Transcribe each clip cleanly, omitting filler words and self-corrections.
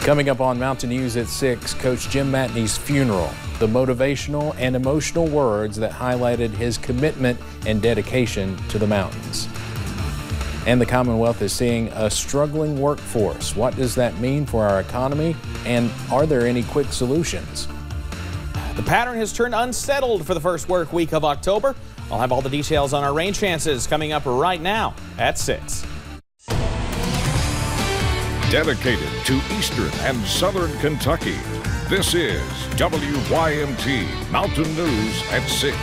Coming up on Mountain News at 6, Coach Jim Matney's funeral, the motivational and emotional words that highlighted his commitment and dedication to the mountains. And the Commonwealth is seeing a struggling workforce. What does that mean for our economy? And are there any quick solutions? The pattern has turned unsettled for the first work week of October. I'll have all the details on our rain chances coming up right now at 6. Dedicated to Eastern and Southern Kentucky, this is WYMT Mountain News at 6.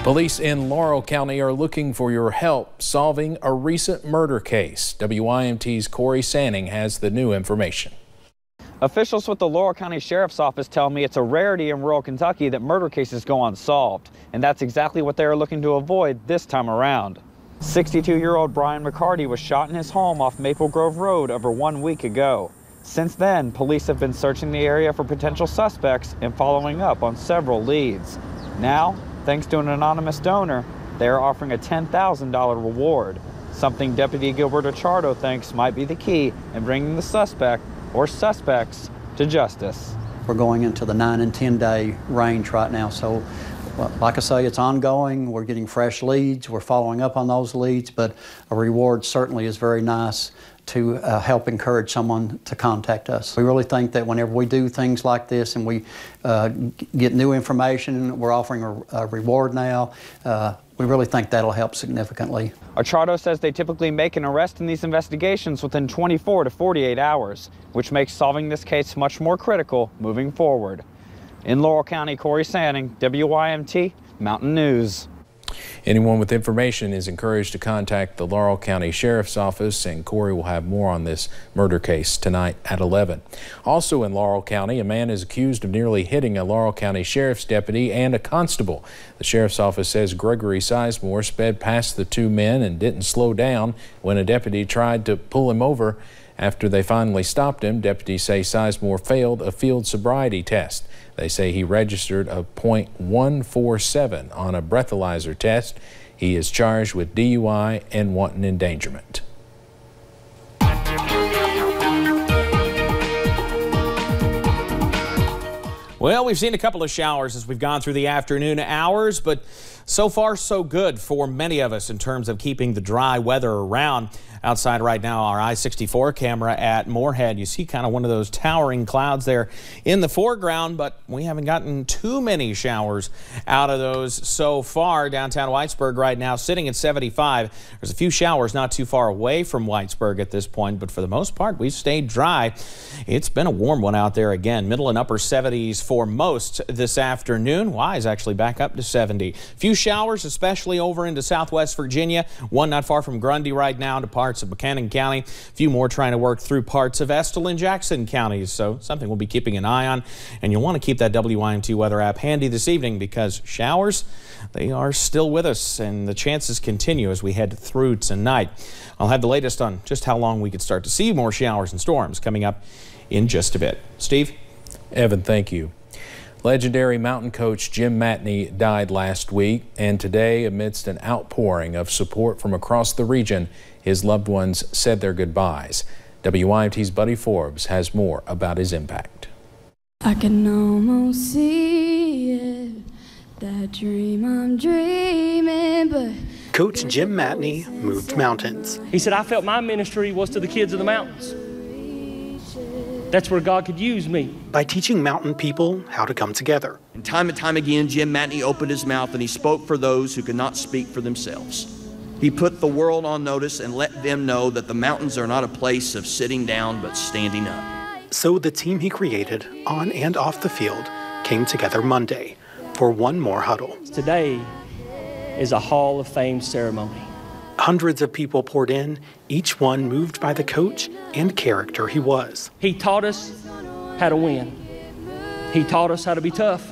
Police in Laurel County are looking for your help solving a recent murder case. WYMT's Corey Sanning has the new information. Officials with the Laurel County Sheriff's Office tell me it's a rarity in rural Kentucky that murder cases go unsolved, and that's exactly what they are looking to avoid this time around. 62-year-old Brian McCarty was shot in his home off Maple Grove Road over 1 week ago. Since then, police have been searching the area for potential suspects and following up on several leads. Now, thanks to an anonymous donor, they are offering a $10,000 reward, something Deputy Gilbert Achardo thinks might be the key in bringing the suspect or suspects to justice. We're going into the 9 and 10 day range right now, so like I say, it's ongoing. We're getting fresh leads. We're following up on those leads, but a reward certainly is very nice to help encourage someone to contact us. We really think that whenever we do things like this and we get new information, we're offering a reward now. We really think that'll help significantly. Achardo says they typically make an arrest in these investigations within 24 to 48 hours, which makes solving this case much more critical moving forward. In Laurel County, Corey Sanning, WYMT Mountain News. Anyone with information is encouraged to contact the Laurel County Sheriff's Office, and Corey will have more on this murder case tonight at 11. Also in Laurel County, a man is accused of nearly hitting a Laurel County Sheriff's deputy and a constable. The Sheriff's Office says Gregory Sizemore sped past the two men and didn't slow down when a deputy tried to pull him over. After they finally stopped him, deputies say Sizemore failed a field sobriety test. They say he registered a .147 on a breathalyzer test. He is charged with DUI and wanton endangerment. Well, we've seen a couple of showers as we've gone through the afternoon hours, but so far so good for many of us in terms of keeping the dry weather around. Outside right now, our I-64 camera at Moorhead, you see kind of one of those towering clouds there in the foreground, but we haven't gotten too many showers out of those so far. Downtown Whitesburg right now sitting at 75. There's a few showers not too far away from Whitesburg at this point, but for the most part, we've stayed dry. It's been a warm one out there again. Middle and upper 70s for most this afternoon. Wise actually back up to 70. Few showers, especially over into southwest Virginia. One not far from Grundy right now to parts of Buchanan County. A few more trying to work through parts of Estill and Jackson counties. So something we'll be keeping an eye on. And you'll want to keep that WYMT weather app handy this evening because showers, they are still with us and the chances continue as we head through tonight. I'll have the latest on just how long we could start to see more showers and storms coming up in just a bit. Steve? Evan, thank you. Legendary mountain coach Jim Matney died last week, and today, amidst an outpouring of support from across the region, his loved ones said their goodbyes. WYMT's Buddy Forbes has more about his impact. I can almost see it, that dream I'm dreaming, but... Coach Jim Matney moved mountains. He said, I felt my ministry was to the kids of the mountains. That's where God could use me. By teaching mountain people how to come together. And time again, Jim Matney opened his mouth and he spoke for those who could not speak for themselves. He put the world on notice and let them know that the mountains are not a place of sitting down, but standing up. So the team he created, on and off the field, came together Monday for one more huddle. Today is a Hall of Fame ceremony. Hundreds of people poured in, each one moved by the coach and character he was. He taught us how to win. He taught us how to be tough.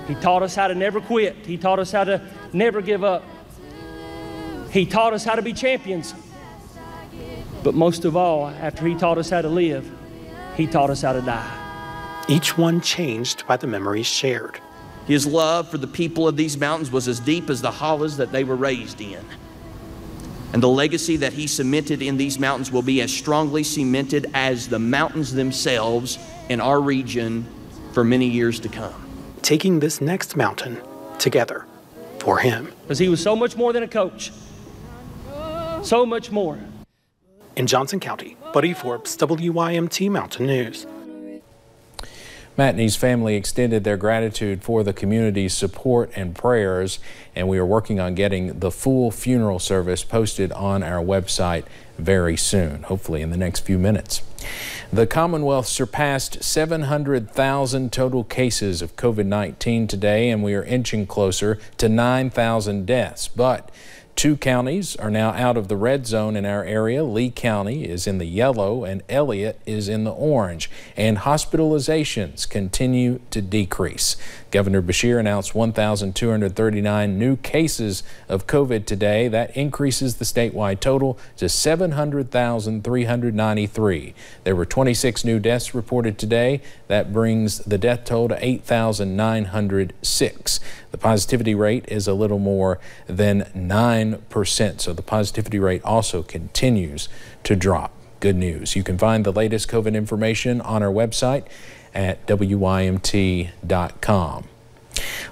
He taught us how to never quit. He taught us how to never give up. He taught us how to be champions. But most of all, after he taught us how to live, he taught us how to die. Each one changed by the memories shared. His love for the people of these mountains was as deep as the hollows that they were raised in. And the legacy that he cemented in these mountains will be as strongly cemented as the mountains themselves in our region for many years to come. Taking this next mountain together for him. Because he was so much more than a coach. So much more. In Johnson County, Buddy Forbes, WYMT Mountain News. Matt and his family extended their gratitude for the community's support and prayers, and we are working on getting the full funeral service posted on our website very soon, hopefully in the next few minutes. The Commonwealth surpassed 700,000 total cases of COVID-19 today, and we are inching closer to 9,000 deaths. But 2 counties are now out of the red zone in our area. Lee County is in the yellow and Elliott is in the orange. And hospitalizations continue to decrease. Governor Beshear announced 1,239 new cases of COVID today. That increases the statewide total to 700,393. There were 26 new deaths reported today. That brings the death toll to 8,906. The positivity rate is a little more than 9%, so the positivity rate also continues to drop. Good news. You can find the latest COVID information on our website at WYMT.com.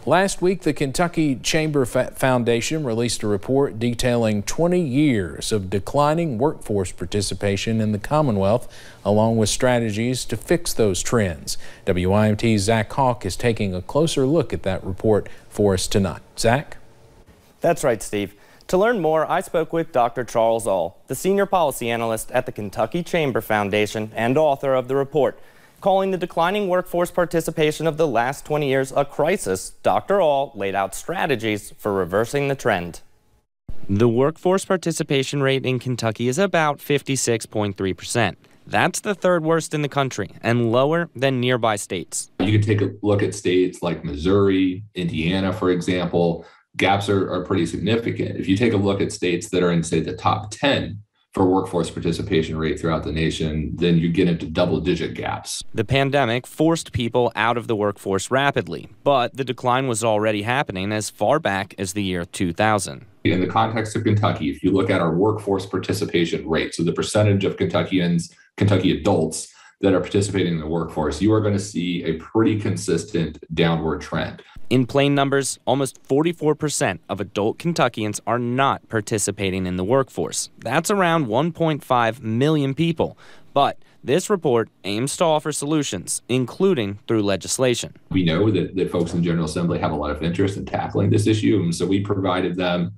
Last week, the Kentucky Chamber Foundation released a report detailing 20 years of declining workforce participation in the Commonwealth, along with strategies to fix those trends. WYMT's Zach Hawk is taking a closer look at that report for us tonight. Zach? That's right, Steve. To learn more, I spoke with Dr. Charles Aul, the Senior Policy Analyst at the Kentucky Chamber Foundation and author of the report. Calling the declining workforce participation of the last 20 years a crisis, Dr. Aul laid out strategies for reversing the trend. The workforce participation rate in Kentucky is about 56.3%. That's the third worst in the country and lower than nearby states. You can take a look at states like Missouri, Indiana, for example. Gaps are pretty significant. If you take a look at states that are in, say, the top 10 for workforce participation rate throughout the nation, then you get into double-digit gaps. The pandemic forced people out of the workforce rapidly, but the decline was already happening as far back as the year 2000. In the context of Kentucky, if you look at our workforce participation rate, so the percentage of Kentucky adults that are participating in the workforce, you are going to see a pretty consistent downward trend. In plain numbers, almost 44% of adult Kentuckians are not participating in the workforce. That's around 1.5 million people. But this report aims to offer solutions, including through legislation. We know that folks in General Assembly have a lot of interest in tackling this issue, and so we provided them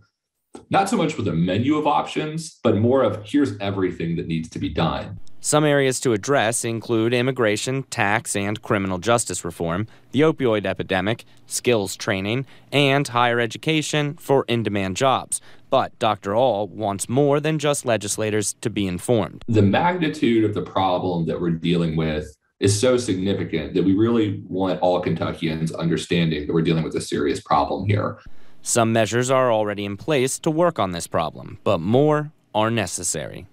not so much with a menu of options, but more of here's everything that needs to be done. Some areas to address include immigration, tax, and criminal justice reform, the opioid epidemic, skills training, and higher education for in-demand jobs. But Dr. Aul wants more than just legislators to be informed. The magnitude of the problem that we're dealing with is so significant that we really want all Kentuckians understanding that we're dealing with a serious problem here. Some measures are already in place to work on this problem, but more are necessary.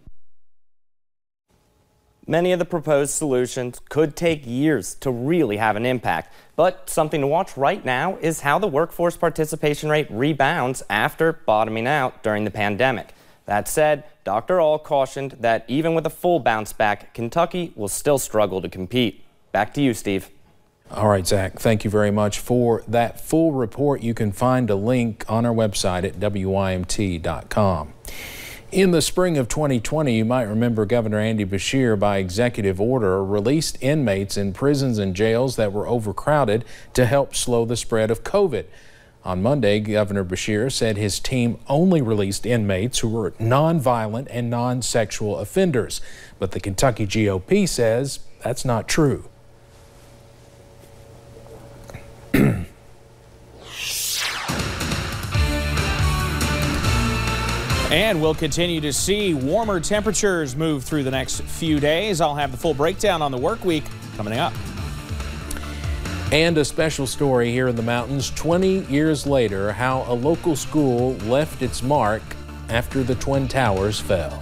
Many of the proposed solutions could take years to really have an impact, but something to watch right now is how the workforce participation rate rebounds after bottoming out during the pandemic. That said, Dr. Aul cautioned that even with a full bounce back, Kentucky will still struggle to compete. Back to you, Steve. All right, Zach, thank you very much for that full report. You can find a link on our website at WYMT.com. In the spring of 2020, you might remember Governor Andy Beshear, by executive order, released inmates in prisons and jails that were overcrowded to help slow the spread of COVID. On Monday, Governor Beshear said his team only released inmates who were nonviolent and non-sexual offenders. But the Kentucky GOP says that's not true. And we'll continue to see warmer temperatures move through the next few days. I'll have the full breakdown on the work week coming up. And a special story here in the mountains 20 years later, how a local school left its mark after the Twin Towers fell.